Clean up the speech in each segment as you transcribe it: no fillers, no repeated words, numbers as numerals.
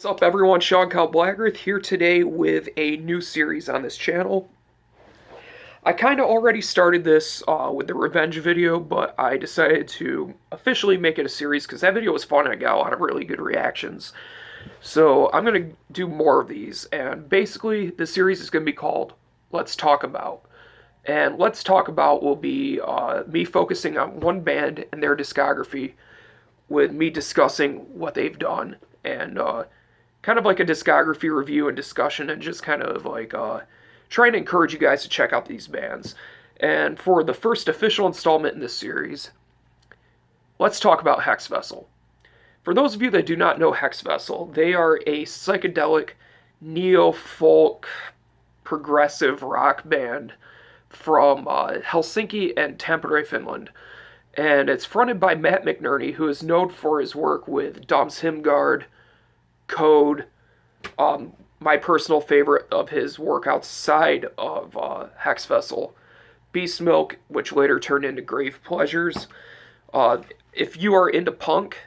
What's up everyone, Sean Kyle Blackgrith here today with a new series on this channel. I kind of already started this with the revenge video, but I decided to officially make it a series because that video was fun and I got a lot of really good reactions. So I'm going to do more of these, and basically the series is going to be called Let's Talk About. And Let's Talk About will be me focusing on one band and their discography, with me discussing what they've done, and kind of like a discography review and discussion, and just kind of like trying to encourage you guys to check out these bands. And for the first official installment in this series, let's talk about Hex Vessel. For those of you that do not know Hex Vessel, they are a psychedelic, neo-folk, progressive rock band from Helsinki and Tampere, Finland. And it's fronted by Matt McNerney, who is known for his work with Dom's Himgard, Code, my personal favorite of his work outside of Hex Vessel, Beast Milk, which later turned into Grave Pleasures. If you are into punk,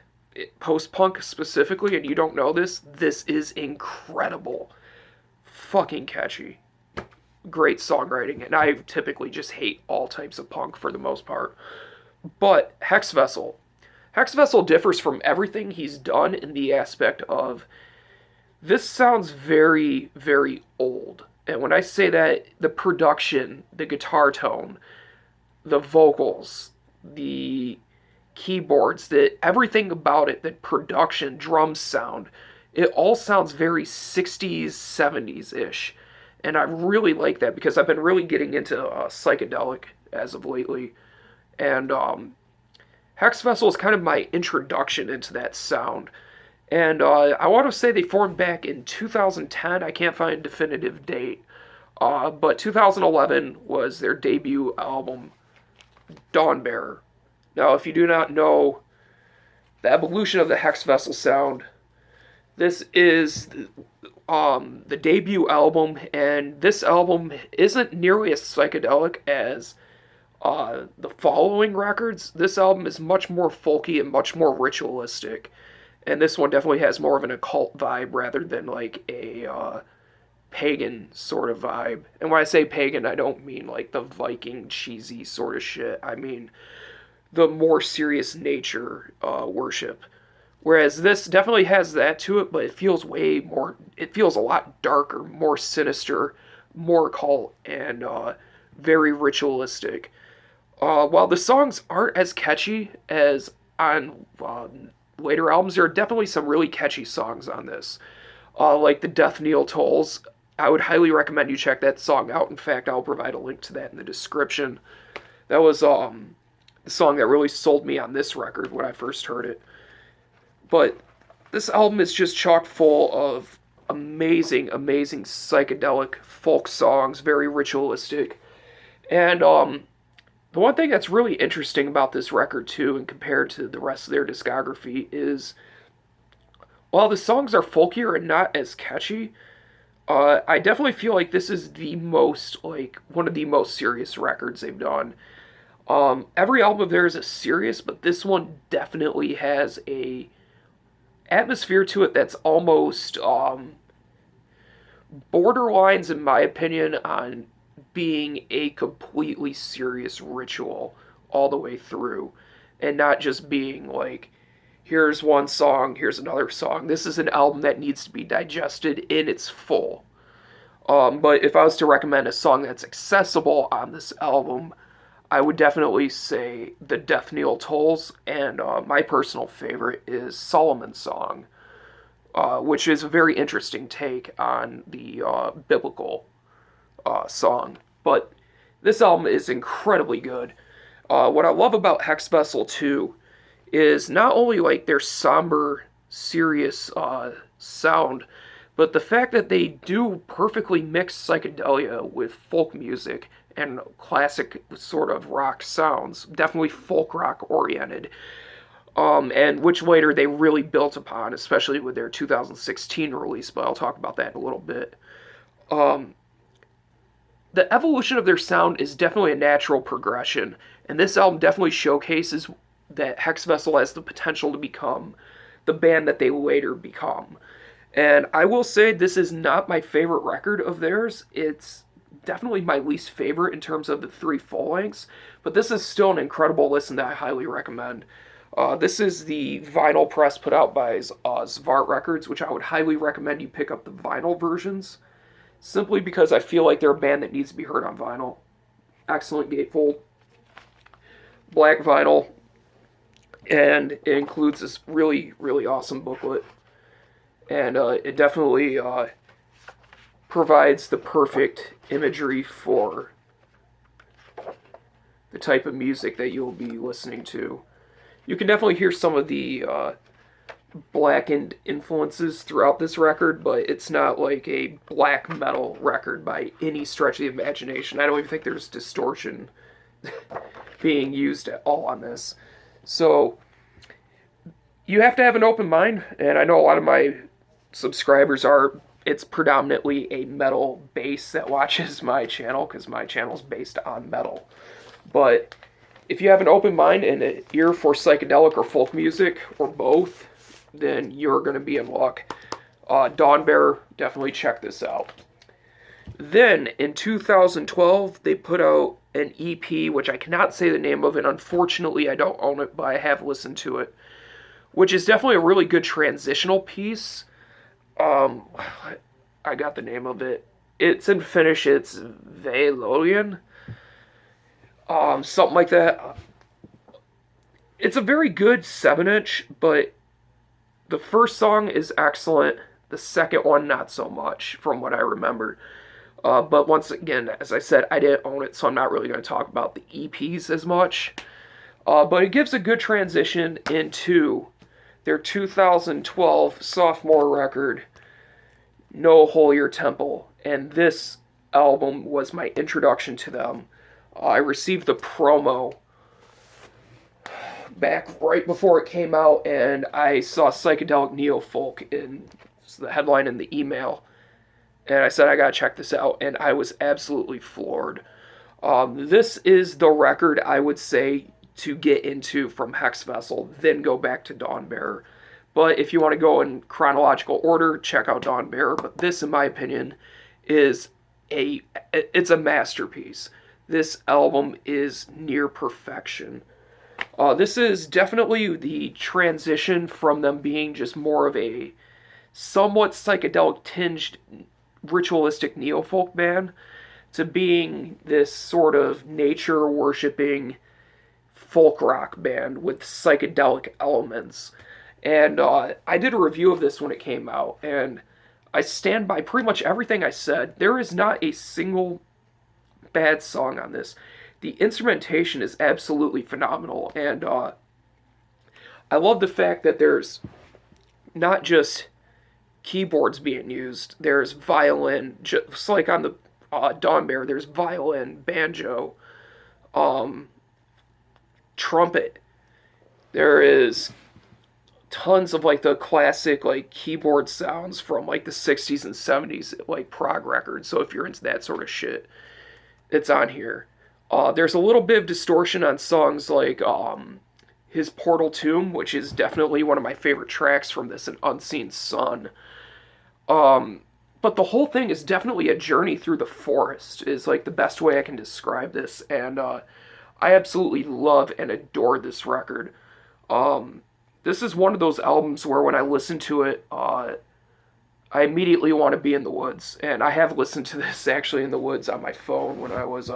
post-punk specifically, and you don't know this, this is incredible. Fucking catchy. Great songwriting, and I typically just hate all types of punk for the most part. But Hex Vessel differs from everything he's done in the aspect of, this sounds very, very old. And when I say that, the production, the guitar tone, the vocals, the keyboards, everything about it, the production, drum sound, it all sounds very 60s, 70s-ish. And I really like that because I've been really getting into psychedelic as of lately. And Hex Vessel is kind of my introduction into that sound. And I want to say they formed back in 2010. I can't find a definitive date. But 2011 was their debut album, Dawnbearer. Now, if you do not know the evolution of the Hex Vessel sound, this is the debut album, and this album isn't nearly as psychedelic as the following records. This album is much more folky and much more ritualistic, and this one definitely has more of an occult vibe rather than like a pagan sort of vibe. And when I say pagan, I don't mean like the Viking cheesy sort of shit. I mean the more serious nature worship. Whereas this definitely has that to it, but it feels way more, it feels a lot darker, more sinister, more occult, and very ritualistic. While the songs aren't as catchy as on later albums, there are definitely some really catchy songs on this. Like the Death Kneel Tolls. I would highly recommend you check that song out. In fact, I'll provide a link to that in the description. That was the song that really sold me on this record when I first heard it. But this album is just chock full of amazing, amazing psychedelic folk songs, very ritualistic. And the one thing that's really interesting about this record, too, and compared to the rest of their discography, is while the songs are folkier and not as catchy, I definitely feel like this is the most, like, one of the most serious records they've done. Every album of theirs is serious, but this one definitely has a atmosphere to it that's almost borderlines, in my opinion, on being a completely serious ritual all the way through, and not just being like, here's one song, here's another song. This is an album that needs to be digested in its full. But if I was to recommend a song that's accessible on this album, I would definitely say the Death Kneel Tolls, and my personal favorite is Solomon's Song, which is a very interesting take on the biblical song. But this album is incredibly good. What I love about Hex Vessel, too, is not only like their somber, serious sound, but the fact that they do perfectly mix psychedelia with folk music and classic sort of rock sounds, definitely folk rock oriented, and which later they really built upon, especially with their 2016 release, but I'll talk about that in a little bit. The evolution of their sound is definitely a natural progression, and this album definitely showcases that Hex Vessel has the potential to become the band that they later become. And I will say this is not my favorite record of theirs. It's definitely my least favorite in terms of the three full lengths, but this is still an incredible listen that I highly recommend. This is the vinyl press put out by Zvart Records, which I would highly recommend you pick up the vinyl versions, simply because I feel like they're a band that needs to be heard on vinyl. Excellent gatefold, black vinyl, and it includes this really, really awesome booklet. And it definitely provides the perfect imagery for the type of music that you'll be listening to. You can definitely hear some of the blackened influences throughout this record, but it's not like a black metal record by any stretch of the imagination. I don't even think there's distortion being used at all on this. So you have to have an open mind, and I know a lot of my subscribers are, it's predominantly a metal base that watches my channel, because my channel's based on metal. But if you have an open mind and an ear for psychedelic or folk music, or both, then you're going to be in luck. Dawnbearer, definitely check this out. Then, in 2012, they put out an EP, which I cannot say the name of, and unfortunately I don't own it, but I have listened to it, which is definitely a really good transitional piece. I got the name of it. It's in Finnish, it's Veilolian. Something like that. It's a very good 7-inch, but the first song is excellent. The second one, not so much, from what I remember. But once again, as I said, I didn't own it, so I'm not really going to talk about the EPs as much. But it gives a good transition into their 2012 sophomore record, No Holier Temple. And this album was my introduction to them. I received the promo back right before it came out, and I saw psychedelic neo-folk in the headline in the email. And I said, I gotta check this out, and I was absolutely floored. This is the record I would say to get into from Hex Vessel, then go back to Dawnbearer. But if you want to go in chronological order, check out Dawnbearer. But this, in my opinion, it's a masterpiece. This album is near perfection. This is definitely the transition from them being just more of a somewhat psychedelic tinged ritualistic neofolk band to being this sort of nature worshipping folk rock band with psychedelic elements. And I did a review of this when it came out, and I stand by pretty much everything I said. There is not a single bad song on this. The instrumentation is absolutely phenomenal, and I love the fact that there's not just keyboards being used. There's violin, just like on the Dawnbearer, there's violin, banjo, trumpet. There is tons of like the classic like keyboard sounds from like the 60s and 70s like prog records. So if you're into that sort of shit, it's on here. There's a little bit of distortion on songs like his Portal Tomb, which is definitely one of my favorite tracks from this, and Unseen Sun. But the whole thing is definitely a journey through the forest, is like the best way I can describe this, and I absolutely love and adore this record. This is one of those albums where when I listen to it, I immediately want to be in the woods, and I have listened to this actually in the woods on my phone when I was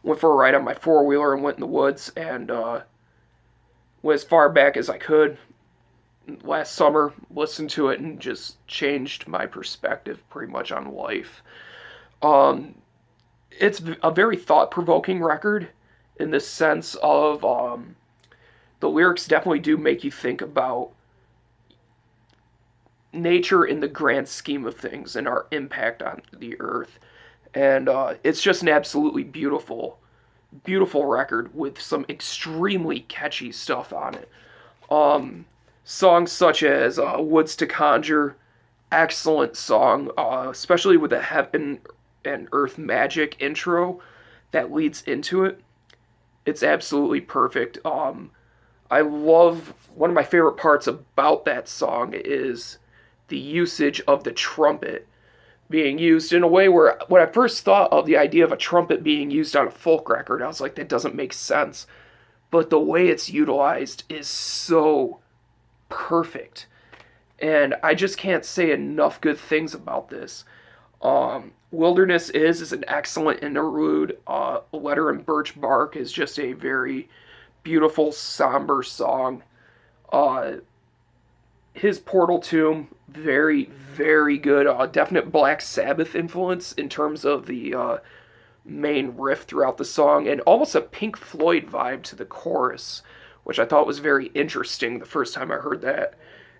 went for a ride on my four-wheeler and went in the woods, and went as far back as I could last summer, listened to it, and just changed my perspective pretty much on life. It's a very thought-provoking record in the sense of the lyrics definitely do make you think about nature in the grand scheme of things and our impact on the earth. And it's just an absolutely beautiful, beautiful record with some extremely catchy stuff on it. Songs such as Woods to Conjure, excellent song, especially with the Heaven and Earth Magic intro that leads into it. It's absolutely perfect. I love, one of my favorite parts about that song is the usage of the trumpet being used in a way where, when I first thought of the idea of a trumpet being used on a folk record, I was like, that doesn't make sense. But the way it's utilized is so perfect. And I just can't say enough good things about this. Wilderness is an excellent interlude. A Letter in Birch Bark is just a very beautiful, somber song. His Portal Tomb, very, very good. Definite Black Sabbath influence in terms of the main riff throughout the song, and almost a Pink Floyd vibe to the chorus, which I thought was very interesting the first time I heard that.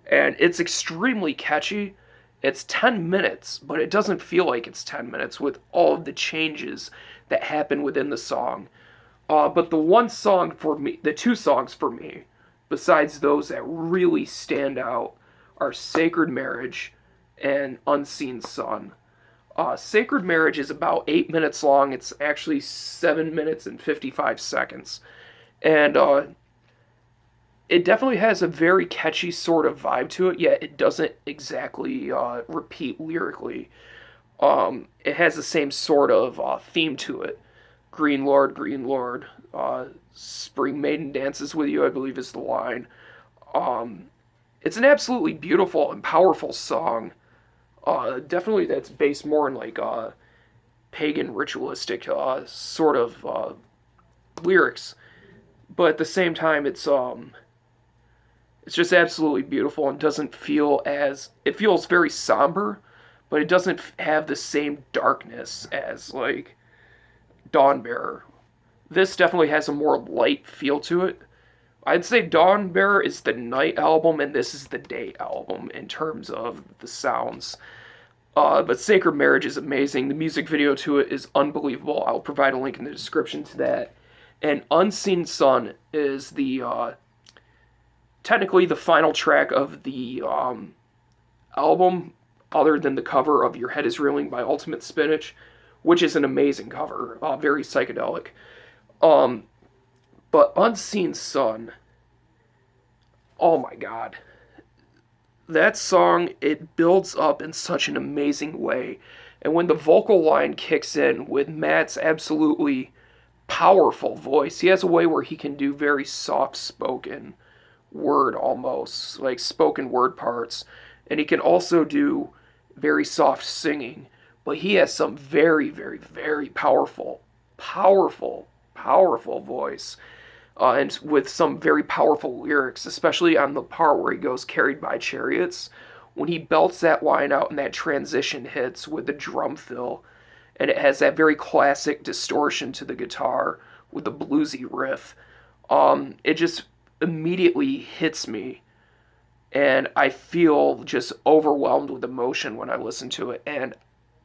And it's extremely catchy. It's 10 minutes, but it doesn't feel like it's 10 minutes with all of the changes that happen within the song. But the one song for me, the two songs for me, besides those that really stand out, are Sacred Marriage and Unseen Sun. Sacred Marriage is about 8 minutes long. It's actually 7 minutes and 55 seconds. And it definitely has a very catchy sort of vibe to it, yet it doesn't exactly repeat lyrically. It has the same sort of theme to it. Green Lord, Spring Maiden dances with you, I believe is the line. It's an absolutely beautiful and powerful song. Definitely that's based more in like pagan ritualistic sort of lyrics. But at the same time, it's just absolutely beautiful and doesn't feel as... It feels very somber, but it doesn't have the same darkness as, like, Dawnbearer. This definitely has a more light feel to it. I'd say Dawnbearer is the night album, and this is the day album in terms of the sounds. But Sacred Marriage is amazing. The music video to it is unbelievable. I'll provide a link in the description to that. And Unseen Sun is the... technically the final track of the album, other than the cover of Your Head is Reeling by Ultimate Spinach, which is an amazing cover, very psychedelic. But Unseen Sun, oh my god. That song, it builds up in such an amazing way. And when the vocal line kicks in with Matt's absolutely powerful voice, he has a way where he can do very soft-spoken word almost, like spoken word parts. And he can also do very soft singing. But he has some very, very, very powerful voice. And with some very powerful lyrics, especially on the part where he goes carried by chariots. When he belts that line out and that transition hits with the drum fill, and it has that very classic distortion to the guitar with the bluesy riff, it just immediately hits me. And I feel just overwhelmed with emotion when I listen to it. And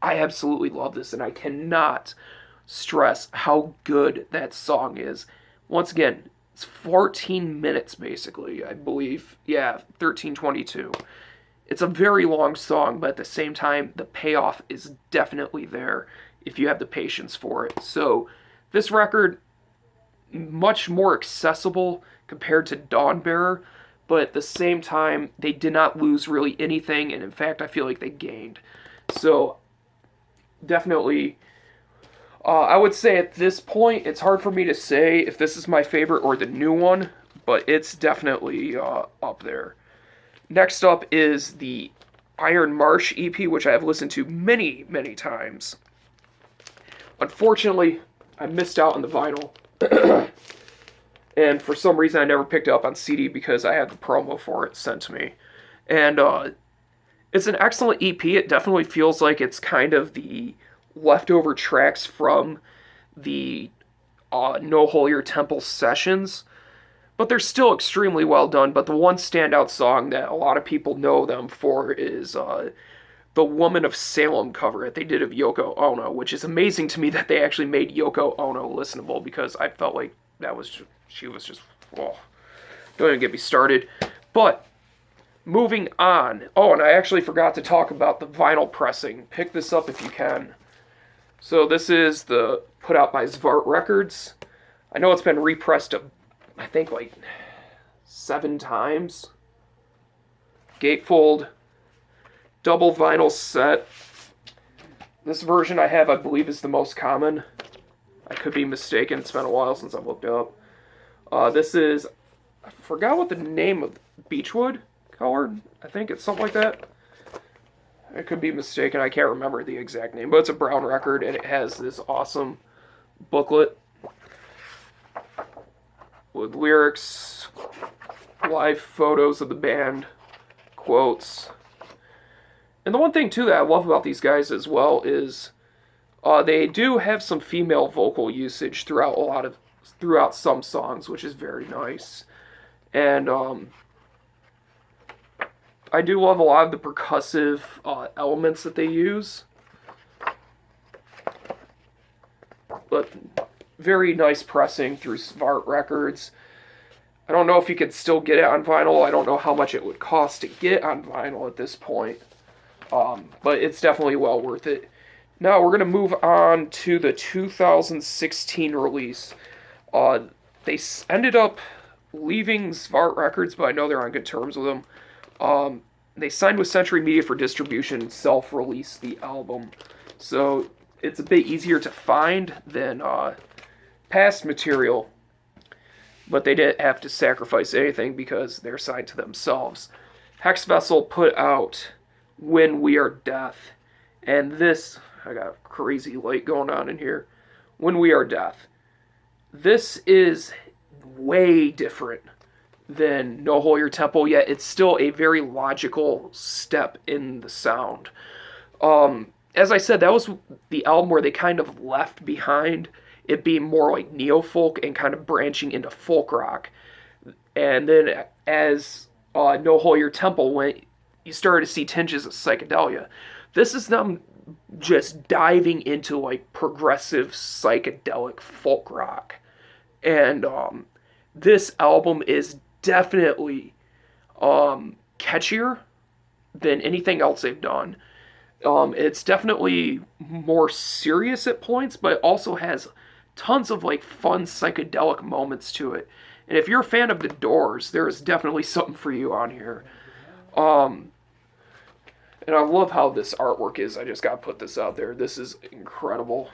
I absolutely love this, and I cannot stress how good that song is. Once again, it's 14 minutes basically, I believe. Yeah, 13:22. It's a very long song, but at the same time, the payoff is definitely there if you have the patience for it. So, this record, much more accessible compared to Dawnbearer, but at the same time, they did not lose really anything, and in fact, I feel like they gained. So, definitely... I would say at this point, it's hard for me to say if this is my favorite or the new one, but it's definitely up there. Next up is the Iron Marsh EP, which I have listened to many, many times. Unfortunately, I missed out on the vinyl. And for some reason, I never picked it up on CD because I had the promo for it sent to me. And it's an excellent EP. It definitely feels like it's kind of the leftover tracks from the No Holier Temple sessions, but they're still extremely well done. But the one standout song that a lot of people know them for is the Woman of Salem cover that they did of Yoko Ono, which is amazing to me that they actually made Yoko Ono listenable, because I felt like she was just, oh, don't even get me started. But moving on. Oh, and I actually forgot to talk about the vinyl pressing. Pick this up if you can. So this is the put out by Zvart Records. I know it's been repressed, I think, like 7 times. Gatefold. double vinyl set. This version I have, I believe, is the most common. I could be mistaken. It's been a while since I've looked up. This is, I forgot what the name of Beechwood color. I think it's something like that. I could be mistaken. I can't remember the exact name, but it's a brown record, and it has this awesome booklet with lyrics, live photos of the band, quotes. And the one thing, too, that I love about these guys as well is they do have some female vocal usage throughout some songs, which is very nice. And I do love a lot of the percussive elements that they use. But very nice pressing through Svart Records. I don't know if you could still get it on vinyl. I don't know how much it would cost to get on vinyl at this point. But it's definitely well worth it. Now we're going to move on to the 2016 release. They ended up leaving Svart Records, but I know they're on good terms with them. They signed with Century Media for distribution and self-released the album. So it's a bit easier to find than past material. But they didn't have to sacrifice anything because they're signed to themselves. Hex Vessel put out When We Are Death. And this, I got a crazy light going on in here. When We Are Death. This is way different than No Holier Temple, yet it's still a very logical step in the sound. As I said, that was the album where they kind of left behind it being more like neo-folk and kind of branching into folk rock. And then as No Holier Temple went, you started to see tinges of psychedelia. This is them just diving into like progressive psychedelic folk rock. And this album is definitely catchier than anything else they've done. It's definitely more serious at points, but it also has tons of like fun psychedelic moments to it. And if you're a fan of The Doors, there is definitely something for you on here. And I love how this artwork is. I just gotta put this out there. This is incredible.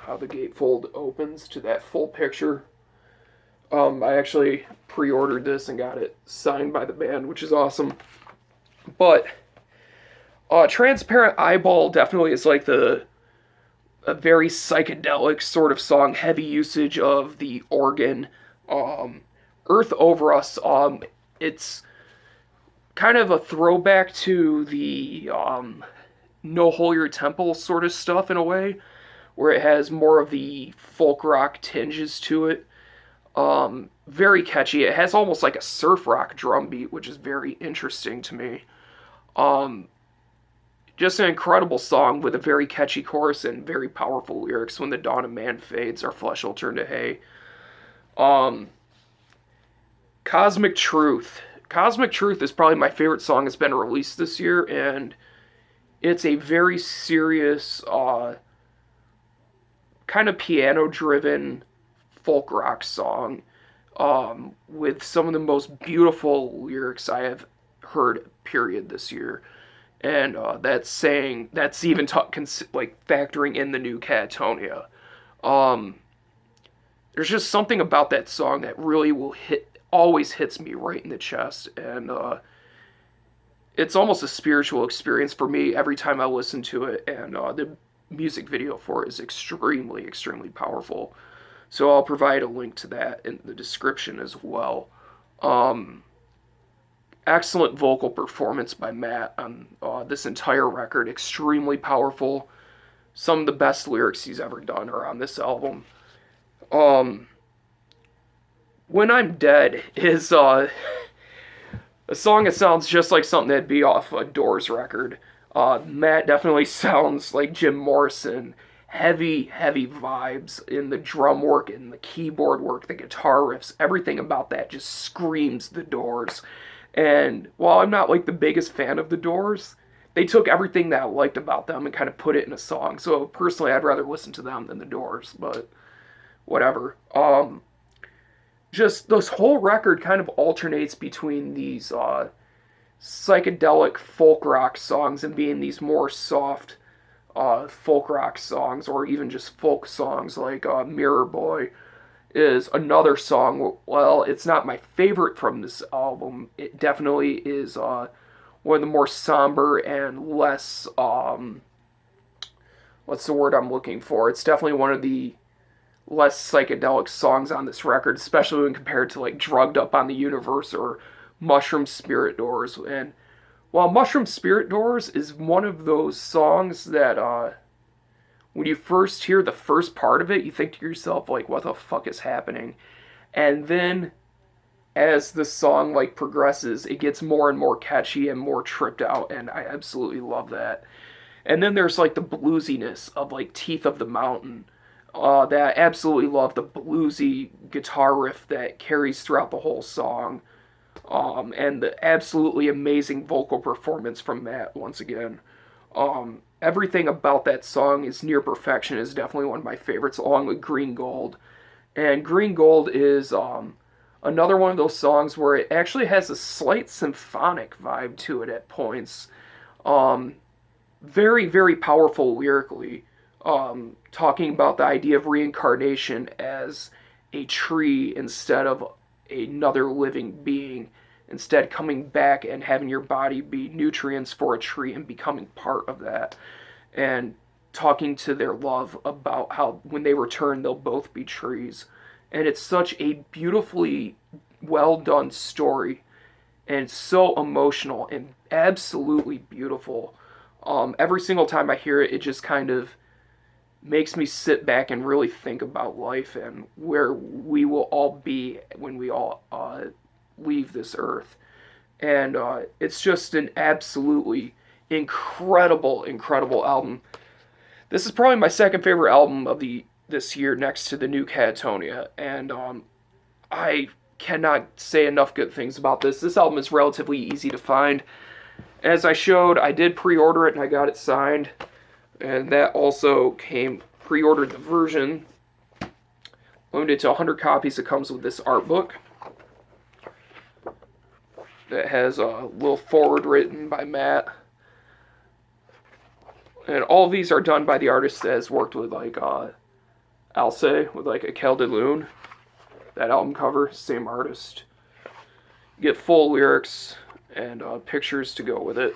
How the gatefold opens to that full picture. I actually pre-ordered this and got it signed by the band, which is awesome. But Transparent Eyeball definitely is like a very psychedelic sort of song, heavy usage of the organ. Earth Over Us, it's kind of a throwback to the No Holier Temple sort of stuff in a way, where it has more of the folk rock tinges to it. Very catchy. It has almost like a surf rock drum beat, which is very interesting to me. Just an incredible song with a very catchy chorus and very powerful lyrics. When the dawn of man fades, our flesh will turn to hay. Cosmic Truth. Cosmic Truth is probably my favorite song that's been released this year, and it's a very serious, kind of piano-driven folk rock song, with some of the most beautiful lyrics I have heard, period, this year. And that's even like factoring in the new Catatonia. There's just something about that song that really always hits me right in the chest, and it's almost a spiritual experience for me every time I listen to it, and the music video for it is extremely, extremely powerful. So I'll provide a link to that in the description as well. Excellent vocal performance by Matt on this entire record, extremely powerful. Some of the best lyrics he's ever done are on this album. When I'm Dead is a song that sounds just like something that'd be off a Doors record. Matt definitely sounds like Jim Morrison. Heavy, heavy vibes in the drum work and the keyboard work, the guitar riffs. Everything about that just screams The Doors. And while I'm not like the biggest fan of The Doors, they took everything that I liked about them and kind of put it in a song. So personally, I'd rather listen to them than The Doors, but whatever. Just this whole record kind of alternates between these psychedelic folk rock songs and being these more soft folk rock songs, or even just folk songs like Mirror Boy is another song. Well, it's not my favorite from this album. It definitely is one of the more somber and less, what's the word I'm looking for? It's definitely one of the less psychedelic songs on this record, especially when compared to like Drugged Up on the Universe or Mushroom Spirit Doors. And while Mushroom Spirit Doors is one of those songs that when you first hear the first part of it, you think to yourself, like, what the fuck is happening? And then as the song like progresses, it gets more and more catchy and more tripped out, and I absolutely love that. And then there's like the bluesiness of like Teeth of the Mountain. That I absolutely love the bluesy guitar riff that carries throughout the whole song. And the absolutely amazing vocal performance from Matt once again. Everything about that song is near perfection. Is definitely one of my favorites, along with Green Gold. And Green Gold is another one of those songs where it actually has a slight symphonic vibe to it at points. Very, very powerful lyrically. Talking about the idea of reincarnation as a tree instead of another living being, instead coming back and having your body be nutrients for a tree and becoming part of that, and talking to their love about how when they return they'll both be trees. And it's such a beautifully well done story, and so emotional and absolutely beautiful. Every single time I hear it, it just kind of makes me sit back and really think about life and where we will all be when we all leave this earth. And it's just an absolutely incredible, incredible album. This is probably my second favorite album of this year, next to the new Catatonia, and I cannot say enough good things about this. This album is relatively easy to find. As I showed, I did pre-order it and I got it signed. And that also pre-ordered the version, limited to 100 copies. It comes with this art book that has a little forward written by Matt. And all of these are done by the artist that has worked with like Alce, with like Akel de Lune. That album cover, same artist. You get full lyrics and pictures to go with it.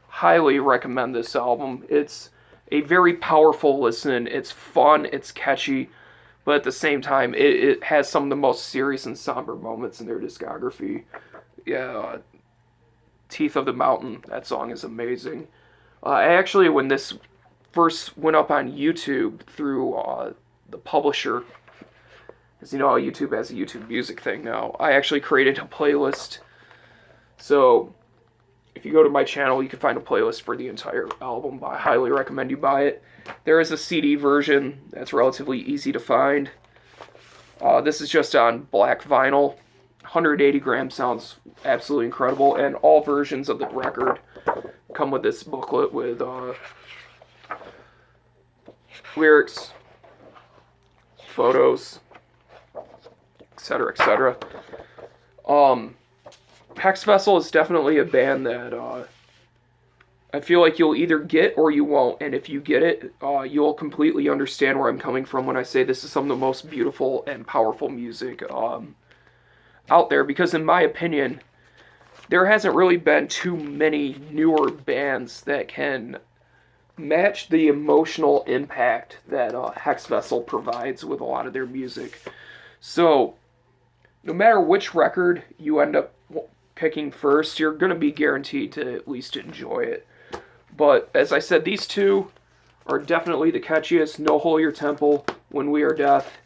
Highly recommend this album. It's a very powerful listen. It's fun, it's catchy, but at the same time, it has some of the most serious and somber moments in their discography. Yeah, Teeth of the Mountain, that song is amazing. Actually, when this first went up on YouTube through the publisher, because you know how YouTube has a YouTube music thing now, I actually created a playlist. So if you go to my channel, you can find a playlist for the entire album, but I highly recommend you buy it. There is a CD version that's relatively easy to find. This is just on black vinyl. 180 grams, sounds absolutely incredible, and all versions of the record come with this booklet with lyrics, photos, etc., etc. Hex Vessel is definitely a band that I feel like you'll either get or you won't, and if you get it, you'll completely understand where I'm coming from when I say this is some of the most beautiful and powerful music out there, because in my opinion, there hasn't really been too many newer bands that can match the emotional impact that Hex Vessel provides with a lot of their music. So, no matter which record you end up picking first, you're going to be guaranteed to at least enjoy it. But, as I said, these two are definitely the catchiest. No Holier Temple, When We Are Death.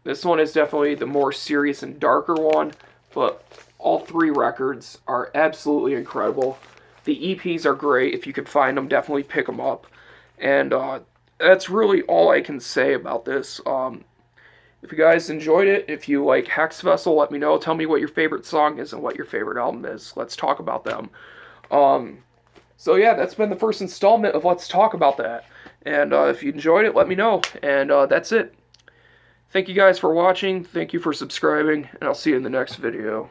This one is definitely the more serious and darker one, but all three records are absolutely incredible. The EPs are great. If you can find them, definitely pick them up. And that's really all I can say about this. If you guys enjoyed it, if you like Hex Vessel, let me know. Tell me what your favorite song is and what your favorite album is. Let's talk about them. So yeah, that's been the first installment of Let's Talk About That. And if you enjoyed it, let me know. And that's it. Thank you guys for watching, thank you for subscribing, and I'll see you in the next video.